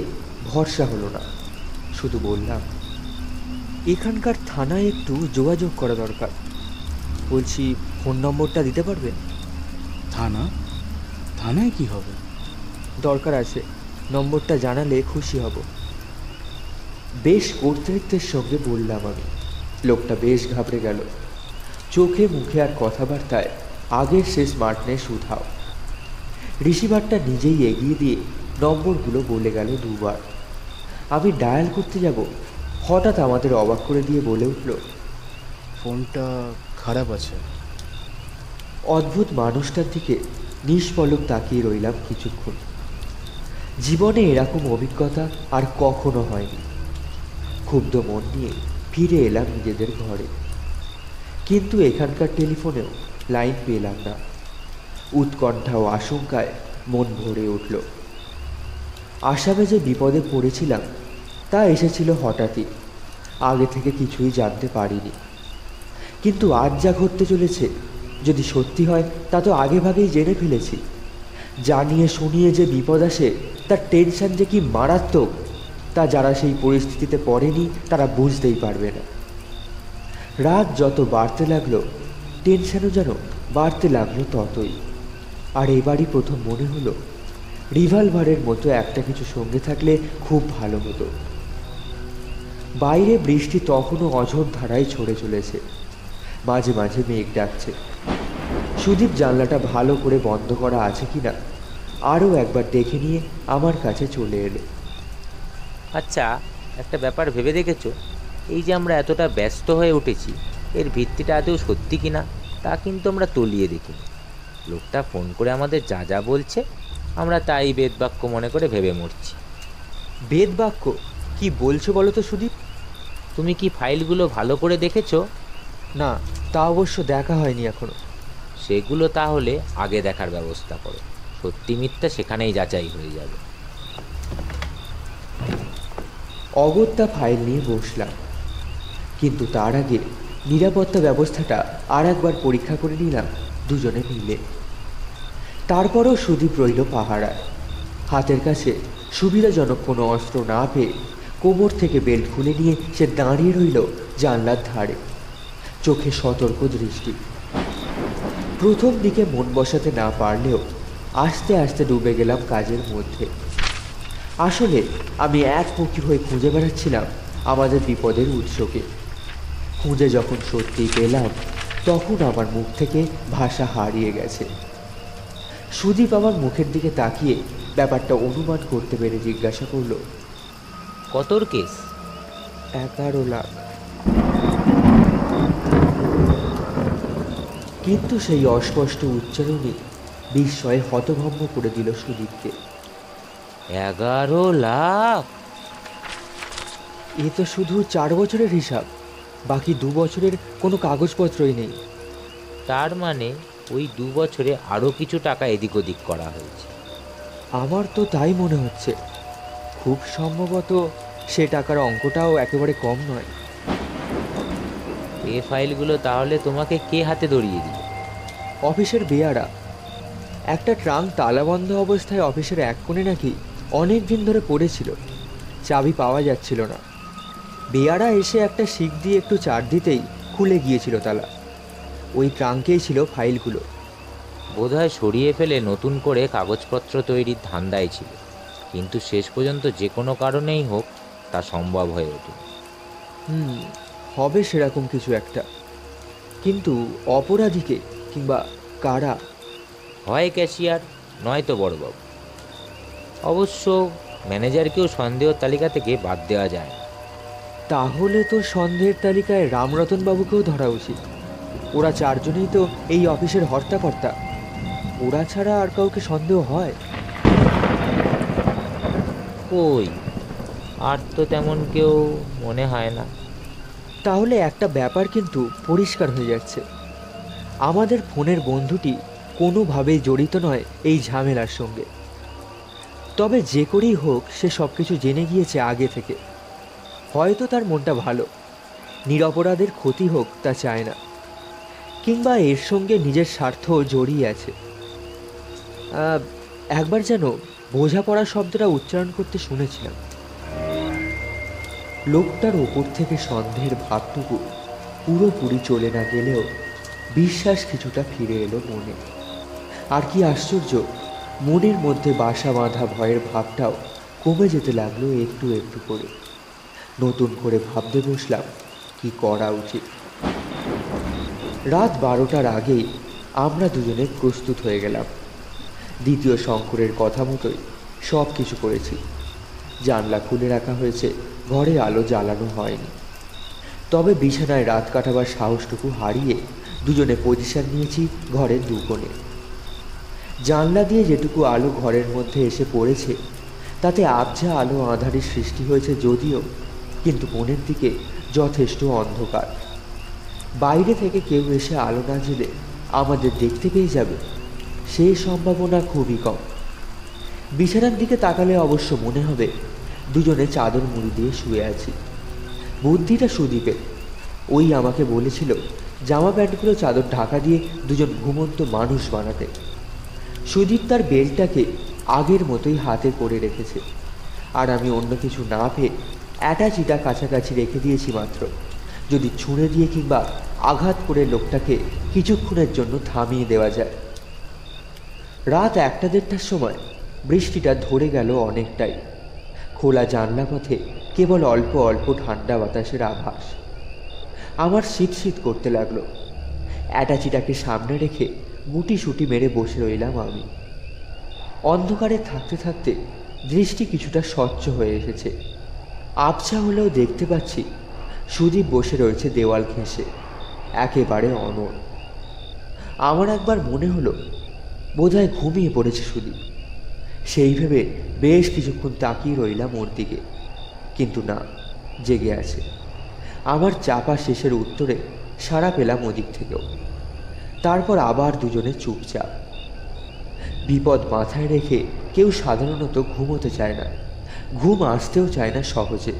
ভরসা হলো না। শুধু বললাম, এখানকার থানায় একটু যোগাযোগ করা দরকার। বলছি, ফোন নম্বরটা দিতে পারবেন? থানায় কি হবে? দরকার আছে, নম্বরটা জানালে খুশি হব। বেশ কর্তৃত্বের সঙ্গে বললাম আমি। লোকটা বেশ ঘাবড়ে গেল। চোখে মুখে আর কথাবার্তায় আগের সে স্মার্টনেস উধাও। রিসিভারটা নিজেই এগিয়ে দিয়ে নম্বরগুলো বলে গেল দুবার। আমি ডায়াল করতে যাব, হঠাৎ আমাদের অবাক করে দিয়ে বলে উঠল, ফোনটা খারাপ আছে। অদ্ভুত মানুষটার দিকে নিষ্পলক তাকিয়ে রইলাম কিছুক্ষণ। জীবনে এরকম অভিজ্ঞতা আর কখনো হয়নি। ক্ষুব্ধ মন নিয়ে ফিরে এলাম নিজেদের ঘরে। কিন্তু এখানকার টেলিফোনেও লাইন পেলাম না। উৎকণ্ঠা ও আশঙ্কায় মন ভরে উঠল। আসামে যে বিপদে পড়েছিলাম তা এসেছিল হঠাৎই, আগে থেকে কিছুই জানতে পারিনি। কিন্তু আজ যা ঘটতে চলেছে, যদি সত্যি হয় তা তো আগে ভাগেই জেনে ফেলেছি। জানিয়ে শুনিয়ে যে বিপদ আসে তার টেনশন যে কি মারাত্মক, তা যারা সেই পরিস্থিতিতে পড়েনি তারা বুঝতেই পারবে না। রাত যত বাড়তে লাগলো, টেনশনও যেন বাড়তে লাগলো ততই। আর এবারই প্রথম মনে হলো, রিভলভারের মতো একটা কিছু সঙ্গে থাকলে খুব ভালো হতো। বাইরে বৃষ্টি তখনও অঝোর ধারায় ঝরে চলেছে। মাঝে মাঝে মেঘ ডাকছে। সুদীপ জানলাটা ভালো করে বন্ধ করা আছে কিনা আরও একবার দেখে নিয়ে আমার কাছে চলে এলো। আচ্ছা, একটা ব্যাপার ভেবে দেখেছো? এই যে আমরা এতটা ব্যস্ত হয়ে উঠেছি, এর ভিত্তিটা আদৌ সত্যি কি না তা কিন্তু আমরা তলিয়ে দেখিনি। লোকটা ফোন করে আমাদের যা যা বলছে আমরা তাই বেদবাক্য মনে করে ভেবে মরছি। বেদ বাক্য? কি বলছো বলো তো সুদীপ? তুমি কি ফাইলগুলো ভালো করে দেখেছো? না, তা অবশ্য দেখা হয়নি এখনো। সেগুলো তাহলে আগে দেখার ব্যবস্থা করো, সত্যি মিথ্যা সেখানেই যাচাই হয়ে যাবে। অগত্যা ফাইল নিয়ে বসলাম, কিন্তু তার আগে নিরাপত্তা ব্যবস্থাটা আর একবার পরীক্ষা করে নিলাম দুজনে মিলে। তারপরও সুদীপ রইল পাহারায়। হাতের কাছে সুবিধাজনক কোনো অস্ত্র না পেয়ে কোমর থেকে বেল্ট খুলে নিয়ে সে দাঁড়িয়ে রইল জানলার ধারে, চোখে সতর্ক দৃষ্টি। প্রথম দিকে মন বসাতে না পারলেও আস্তে আস্তে ডুবে গেলাম কাজের মধ্যে। আসলে আমি একমুখী হয়ে খুঁজে বেড়াচ্ছিলাম আমাদের বিপদের উৎসকে। খুঁজে যখন সত্যি পেলাম, তখন আমার মুখ থেকে ভাষা হারিয়ে গেছে। সুদীপ আমার মুখের দিকে তাকিয়ে ব্যাপারটা অনুমান করতে পেরে জিজ্ঞাসা করলো, কতর কেস? 11 লাখ। কিন্তু সেই অস্পষ্ট উচ্চারণই বিস্ময়ে হতভম্ব করে দিল সুদীপকে। 11 লাখ? এ তো শুধু 4 বছরের হিসাব, বাকি 2 বছরের কোনো কাগজপত্রই নেই। তার মানে ওই 2 বছরে আরও কিছু টাকা এদিক ওদিক করা হয়েছে। আমার তো তাই মনে হচ্ছে। খুব সম্ভবত সে টাকার অঙ্কটাও একেবারে কম নয়। এই ফাইলগুলো তাহলে তোমাকে কে হাতে ধরিয়ে দিল? অফিসের বেয়ারা। একটা ট্রাঙ্ক তালাবন্ধ অবস্থায় অফিসের এক কোণে নাকি অনেক দিন ধরে পড়েছিল, চাবি পাওয়া যাচ্ছিল না। বেয়ারা এসে একটা শিক দিয়ে একটু চার দিতেই খুলে গিয়েছিল তালা। ওই ট্রাঙ্কেই ছিল ফাইলগুলো। বোধহয় সরিয়ে ফেলে নতুন করে কাগজপত্র তৈরির ধান্দায় ছিল, কিন্তু শেষ পর্যন্ত যে কোনো কারণেই হোক তা সম্ভব হয়ে ওঠে। হবে সেরকম কিছু একটা, কিন্তু অপরাধীকে কিংবা কারা? হয় ক্যাশিয়ার, নয়তো বড়বাবু। অবশ্য ম্যানেজারকেও সন্দেহ তালিকা থেকে বাদ দেওয়া যায় না। তাহলে তো সন্দেহের তালিকায় রামরতন বাবুকেও ধরা উচিত। ওরা 4 জনেই তো এই অফিসের হর্তাকর্তা। ওরা ছাড়া আর কাউকে সন্দেহ হয়? কই, আর তো তেমন কেউ মনে হয় না। তাহলে একটা ব্যাপার কিন্তু পরিষ্কার হয়ে যাচ্ছে, আমাদের ফোনের বন্ধুটি কোনোভাবেই জড়িত নয় এই ঝামেলার সঙ্গে। তবে যে করেই হোক সে সব কিছু জেনে গিয়েছে আগে থেকে। হয়তো তার মনটা ভালো, নিরপরাধের ক্ষতি হোক তা চায় না, কিংবা এর সঙ্গে নিজের স্বার্থ জড়িয়ে আছে। একবার যেন বোঝাপড়া শব্দটা উচ্চারণ করতে শুনেছিলাম। লোকটার ওপর থেকে সন্দেহের ভাবটুকু পুরোপুরি চলে না গেলেও বিশ্বাস কিছুটা ফিরে এলো মনে। আর কি আশ্চর্য, মনের মধ্যে বাসা বাঁধা ভয়ের ভাবটাও কমে যেতে লাগলো একটু একটু করে। নতুন করে ভাবতে বসলাম কি করা উচিত। রাত 12টার আগেই আমরা দুজনে প্রস্তুত হয়ে গেলাম। দ্বিতীয় শঙ্করের কথা মতোই সব কিছু করেছি। জানলা খুলে রাখা হয়েছে, ঘরে আলো জ্বালানো হয়নি। তবে বিছানায় রাত কাটাবার সাহসটুকু হারিয়ে দুজনে পজিশন নিয়েছি ঘরের 2 কোণে। জানলা দিয়ে যেটুকু আলো ঘরের মধ্যে এসে পড়েছে তাতে আবঝা আলো আঁধারির সৃষ্টি হয়েছে যদিও, কিন্তু কোণের দিকে যথেষ্ট অন্ধকার। বাইরে থেকে কেউ এসে আলো না জ্বেলে আমাদের দেখতে পেয়ে যাবে সেই সম্ভাবনা খুবই কম। বিছানার দিকে তাকালে অবশ্য মনে হবে দুজনে চাদর মুড়ি দিয়ে শুয়ে আছি। বুদ্ধিটা সুদীপের। ওই আমাকে বলেছিল জামা প্যান্টগুলো চাদর ঢাকা দিয়ে দুজন ঘুমন্ত মানুষ বানাতে। সুদীপ তার বেলটাকে আগের মতোই হাতে করে রেখেছে, আর আমি অন্য কিছু না পেয়ে অ্যাটাচিটা কাছাকাছি রেখে দিয়েছি মাত্র, যদি ছুঁড়ে দিয়ে কিংবা আঘাত করে লোকটাকে কিছুক্ষণের জন্য থামিয়ে দেওয়া যায়। রাত 1টা-1:30টার সময় বৃষ্টিটা ধরে গেল অনেকটাই। খোলা জানলা পথে কেবল অল্প অল্প ঠান্ডা বাতাসের আভাস। আমার শীত শীত করতে লাগলো। অ্যাটাচিটাকে সামনে রেখে গুটি সুটি মেরে বসে রইলাম আমি। অন্ধকারে থাকতে থাকতে দৃষ্টি কিছুটা স্বচ্ছ হয়ে এসেছে। আবছা হলেও দেখতে পাচ্ছি সুদীপ বসে রয়েছে দেওয়াল ঘেঁষে, একেবারে অনড়। আমার একবার মনে হলো বোধহয় ঘুমিয়ে পড়েছে সুদীপ। সেই ভেবে বেশ কিছুক্ষণ তাকিয়ে রইলাম ওর দিকে, কিন্তু না, জেগে আছে। আমার চাপা শেষের উত্তরে সাড়া পেলাম ওদিক থেকেও। তারপর আবার দুজনে চুপচাপ। বিপদ মাথায় রেখে কেউ সাধারণত ঘুমোতে চায় না, ঘুম আসতেও চায় না সহজে।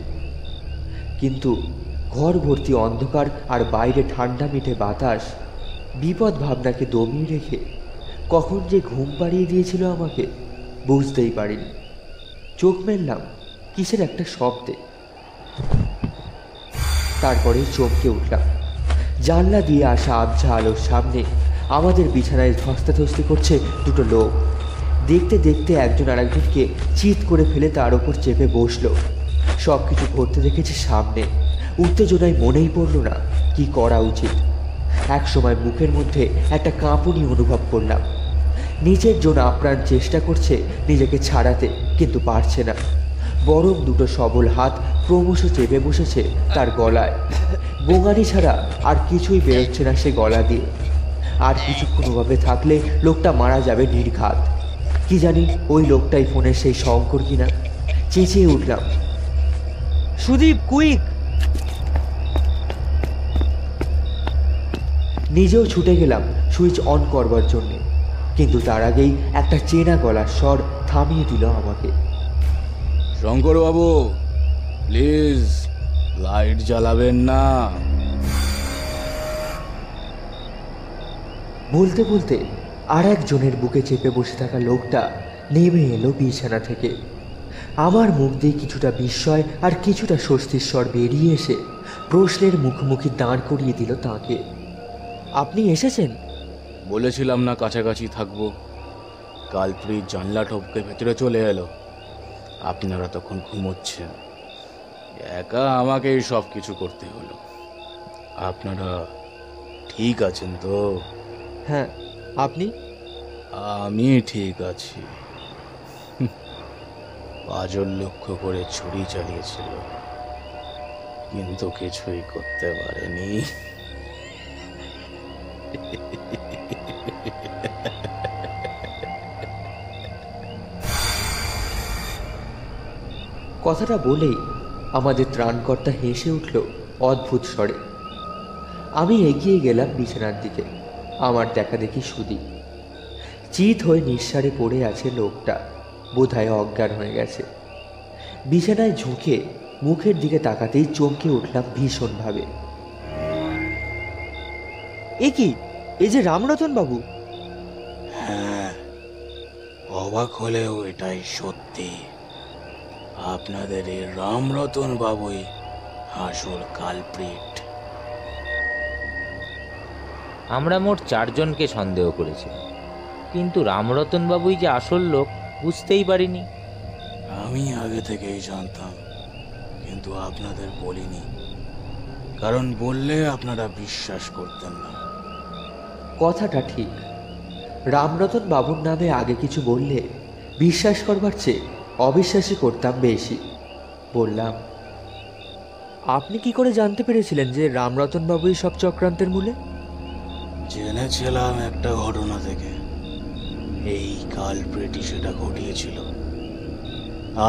কিন্তু ঘর ভর্তি অন্ধকার আর বাইরে ঠান্ডা মিঠে বাতাস বিপদ ভাবনাকে দমিয়ে রেখে কখন যে ঘুম পাড়িয়ে দিয়েছিল আমাকে বুঝতেই পারিনি। চোখ মেললাম কিসের একটা শব্দে, তারপরেই চমকে উঠলাম। জানলা দিয়ে আসা আবছা আলোর সামনে আমাদের বিছানায় ধস্তাধস্তি করছে দুটো লোক। দেখতে দেখতে একজন আরেকজনকে চিৎ করে ফেলে তার ওপর চেপে বসলো। সব কিছু ঘটতে দেখেছি সামনে। উত্তেজনায় মনেই পড়ল না কি করা উচিত। এক সময় বুকের মধ্যে একটা কাঁপুনি অনুভব করলাম। নিচের জন আপ্রাণ চেষ্টা করছে নিজেকে ছাড়াতে, কিন্তু পারছে না। বরং দুটো সবল হাত ক্রমশ চেপে বসেছে তার গলায়। বোঙানি ছাড়া আর কিছুই বেরোচ্ছে না সে গলা দিয়ে। আর কিছুক্ষণ ওভাবে থাকলে লোকটা মারা যাবে নির্ঘাত। কি জানি ওই লোকটাই ফোনের সেই শঙ্কর কিনা। চেঁচিয়ে উঠলাম, সুদীপ, কুইক! নিজেও ছুটে গেলাম সুইচ অন করবার জন্যে, কিন্তু তার আগেই একটা চেনা গলার স্বর থামিয়ে দিল আমাকে। শঙ্করবাবু, প্লিজ লাইট জ্বালাবেন না। বলতে বলতে আর একজনের বুকে চেপে বসে থাকা লোকটা নেমে এলো বিছানা থেকে। আমার মুখ দিয়ে কিছুটা বিস্ময় আর কিছুটা স্বস্তির স্বর বেরিয়ে এসে প্রশ্নের মুখোমুখি দাঁড় করিয়ে দিল তাঁকে। আপনি এসেছেন? বলেছিলাম না কাছাকাছি থাকবো। কালপ্রিট জানলা টপকে ভেতরে চলে এলো। আপনারা তখন ঘুমোচ্ছেন। একা আমাকেই সব কিছু করতে হলো। আপনারা ঠিক আছেন তো? হ্যাঁ, আপনি? আমি ঠিক আছি। পাঁচজন লক্ষ্য করে ছুরি চালিয়েছিল, কিন্তু কিছুই করতে পারেনি। কথাটা বলেই আমাদের ত্রাণকর্তা হেসে উঠল অদ্ভুত স্বরে। আমি এগিয়ে গেলাম বিছানার দিকে। আমার দেখা দেখি সুদীপ। চিত হয়ে নিঃসারে পড়ে আছে লোকটা, বোধহয় অজ্ঞান হয়ে গেছে। বিছানায় ঝুঁকে মুখের দিকে তাকাতেই চমকে উঠলাম ভীষণভাবে। এ কি, এই যে রামরতন বাবু! হ্যাঁ, অবাক হলেও এটাই সত্যি। আপনাদের এই রামরতন বাবুই আসল কালপ্রিট। আমরা মোট 4 জনকে সন্দেহ করেছি, কিন্তু রামরতন বাবুই যে আসল লোক বুঝতেই পারিনি। আমি আগে থেকেই জানতাম, কিন্তু আপনাদের বলিনি, কারণ বললে আপনারা বিশ্বাস করতেন না। কথাটা ঠিক। রামরতন বাবুর নামে আগে কিছু বললে বিশ্বাস করবার চেয়ে অবিশ্বাসী করতাম বেশি। বললাম, আপনি কি করে জানতে পেরেছিলেন যে রামরতন বাবুই সব চক্রান্তের মূলে? জেনেছিলাম একটা ঘটনা থেকে। এই কালপ্রিটই সেটা ঘটিয়েছিল।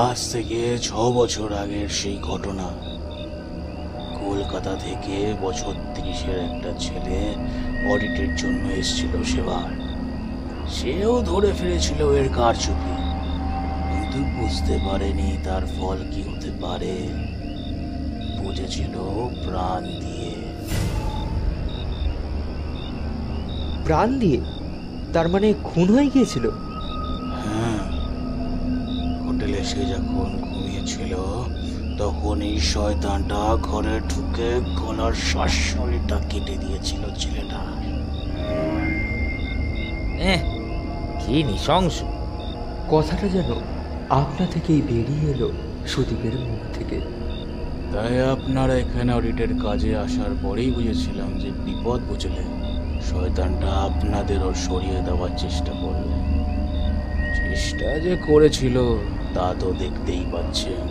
আজ থেকে 6 বছর আগের সেই ঘটনা। কলকাতা থেকে বছর 30-এর একটা ছেলে অডিটের জন্য এসেছিল সেবার। সেও ধরে ফেলেছিল এর কারচুপি, কিন্তু বুঝতে পারেনি তার ফল কি হতে পারে। বুঝেছিল প্রাণ দিয়ে। প্রাণ দিয়ে? তার মানে খুন হয়ে গিয়েছিল? হ্যাঁ, হোটেলে সে যখন ঘুমিয়েছিল তখন এই শয়তানটা ঘরে ঢুকে গলার শ্বাসনলীটা কেটে দিয়েছিল ছেলেটা। কি নৃশংস! কথাটা যেন আপনা থেকেই বেরিয়ে এলো সুদীপের মুখ থেকে। তাই আপনারা এখানে অডিটের কাজে আসার পরেই বুঝেছিলাম যে বিপদ বুঝলে শয়তানটা আপনাদেরও সরিয়ে দেওয়ার চেষ্টা করবে। যে চেষ্টা যে করেছিল তা তো দেখতেই পাচ্ছেন।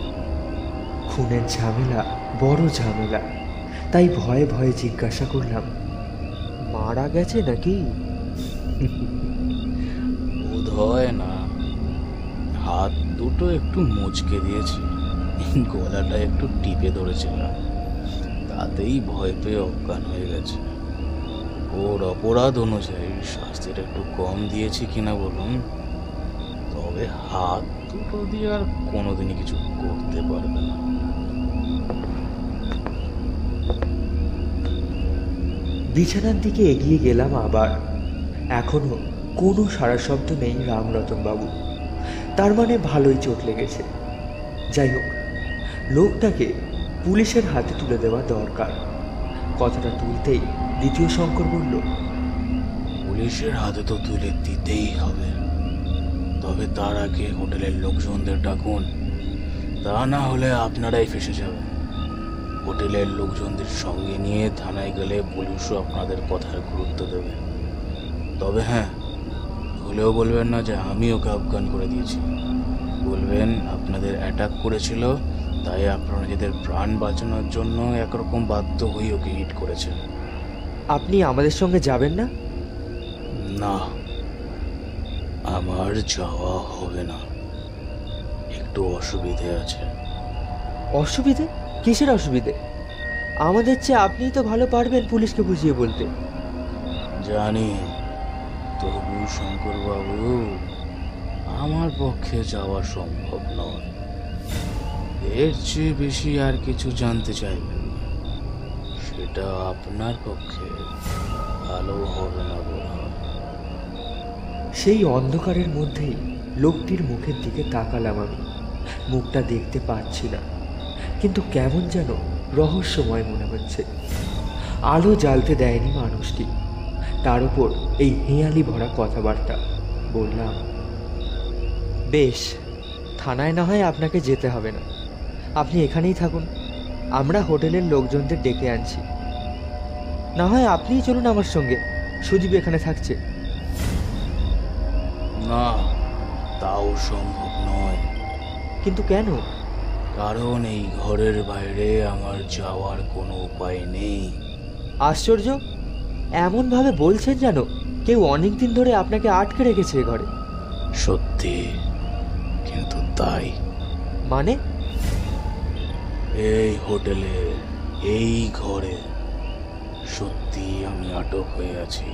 খুনের ঝামেলা বড় ঝামেলা, তাই ভয়ে ভয়ে জিজ্ঞাসা করলাম, মারা গেছে নাকি? বোধ হয় না, হাত দুটো একটু মুচকে দিয়েছে, গলাটা একটু টিপে ধরেছিলাম, তাতেই ভয় পেয়ে অজ্ঞান হয়ে গেছে। ওর অপরাধ অনুযায়ী শাস্তিটা একটু কম দিয়েছি কিনা বলুন, তবে হাত দুটো দিয়ে আর কোনোদিনই কিছু করতে পারবে না। বিছানার দিকে এগিয়ে গেলাম আবার। এখনো কোনো সারা শব্দ নেই রামরতন বাবু, তার মানে ভালোই চোট লেগেছে। যাই হোক, লোকটাকে পুলিশের হাতে তুলে দেওয়া দরকার। কথাটা তুলতেই দ্বিতীয় শঙ্কর বলল, পুলিশের হাতে তো তুলে দিতেই হবে, তবে তার আগে হোটেলের লোকজনদের ডাকুন, তা না হলে আপনারাই ফেঁসে যাবেন। হোটেলের লোকজনদের সঙ্গে নিয়ে থানায় গেলে পুলিশও আপনাদের কথার গুরুত্ব দেবে। তবে হ্যাঁ, ভুলেও বলবেন না যে আমি ওকে আফগান করে দিয়েছি। বলবেন আপনাদের অ্যাটাক করেছিল, তাই আপনারা নিজেদের প্রাণ বাঁচানোর জন্য একরকম বাধ্য হয়ে ওকে হিট করেছেন। আপনি আমাদের সঙ্গে যাবেন না? না, আমার যাওয়া হবে না, একটু অসুবিধে আছে। অসুবিধে? কিসের অসুবিধে? আমাদের চেয়ে আপনিই তো ভালো পারবেন পুলিশকে বুঝিয়ে বলতে। জানি, তবু শঙ্করবাবু, আমার পক্ষে যাওয়া সম্ভব নয়। এর চেয়ে বেশি আর কিছু জানতে চাইবেন না, সেটা আপনার পক্ষে ভালো হবে না বলে হয়। সেই অন্ধকারের মধ্যেই লোকটির মুখের দিকে তাকালাম আমি। মুখটা দেখতে পাচ্ছি না, কিন্তু কেমন যেন রহস্যময় মনে হচ্ছে। আলো জ্বালতে দেয়নি মানুষটি, তার উপর এই হেঁয়ালি ভরা কথাবার্তা। বললাম, বেশ, থানায় না হয় আপনাকে যেতে হবে না, আপনি এখানেই থাকুন, আমরা হোটেলের লোকজনদের ডেকে আনছি। না হয় আপনিই চলুন আমার সঙ্গে, সুদীপ এখানে থাকছে। না, তাও সম্ভব নয়। কিন্তু কেন? কারণ এই ঘরের বাইরে আমার যাওয়ার কোনো উপায় নেই। আশ্চর্য, এমনভাবে বলছেন যেন কেউ অনেক দিন ধরে আপনাকে আটকে রেখেছে এ ঘরে। সত্যি, কিন্তু তাই। মানে? এই হোটেলে, এই ঘরে সত্যি আমি আটক হয়ে আছি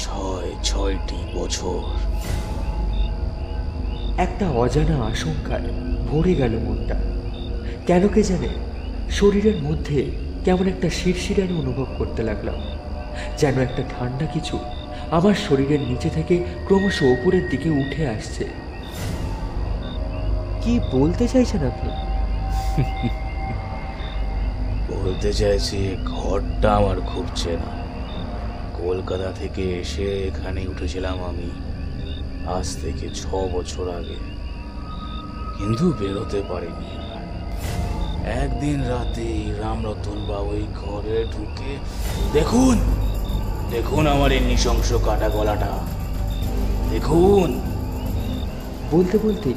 6টি বছর। একটা অজানা আশঙ্কায় ভরে গেল মনটা। কেন কে জানে, শরীরের মধ্যে কেমন একটা শিরশিরানি অনুভব করতে লাগলাম, যেন একটা ঠান্ডা কিছু আমার শরীরের নিচে থেকে ক্রমশ ওপরের দিকে উঠে আসছে। কি বলতে চাইছেন আপনি? বলতে চাইছি, ঘরটা আমার খুব চেনা। কলকাতা থেকে এসে এখানে উঠেছিলাম আমি আজ থেকে 6 বছর আগে, কিন্তু বেরোতে পারিনি। একদিন রাতে রামরতন বাবু এই ঘরে ঢুকে, দেখুন দেখুন আমার এই নৃশংস কাটা গলাটা দেখুন। বলতে বলতে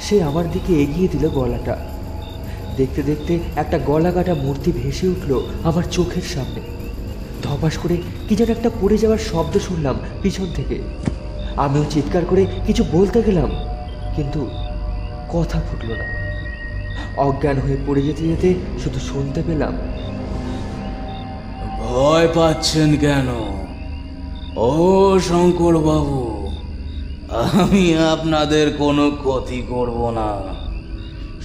সে আমার দিকে এগিয়ে দিল গলাটা। দেখতে দেখতে একটা গলা কাটা মূর্তি ভেসে উঠল আমার চোখের সামনে। ধপাস করে কি যেন একটা পড়ে যাওয়ার শব্দ শুনলাম পিছন থেকে। আমিও চিৎকার করে কিছু বলতে গেলাম, কিন্তু কথা ফুটল না। অজ্ঞান হয়ে পড়ে যেতে যেতে শুধু শুনতে পেলাম, ভয় পাচ্ছেন কেন ও শঙ্কর বাবু? আমি আপনাদের কোনো ক্ষতি করব না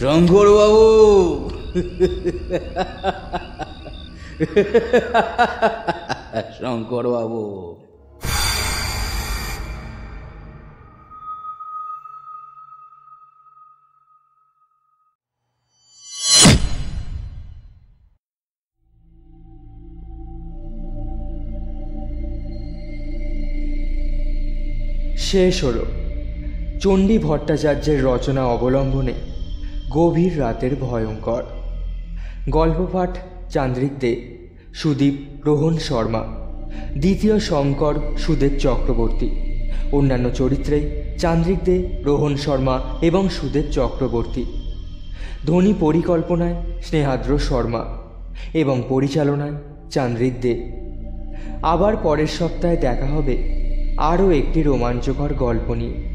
শঙ্কর বাবু। শঙ্কর বাবু, শেষ হলো চণ্ডী ভট্টাচার্যের রচনা অবলম্বনে গভীর রাতের ভয়ঙ্কর। গল্পপাঠ চান্দ্রিক দে, সুদীপ রোহন শর্মা, দ্বিতীয় শঙ্কর সুদেব চক্রবর্তী, অন্যান্য চরিত্রে চান্দ্রিক দে, রোহন শর্মা এবং সুদেব চক্রবর্তী। ধ্বনি পরিকল্পনায় স্নেহাদ্র শর্মা এবং পরিচালনায় চান্দ্রিক দে। আবার পরের সপ্তাহে দেখা হবে আরও একটি রোমাঞ্চকর গল্প নিয়ে।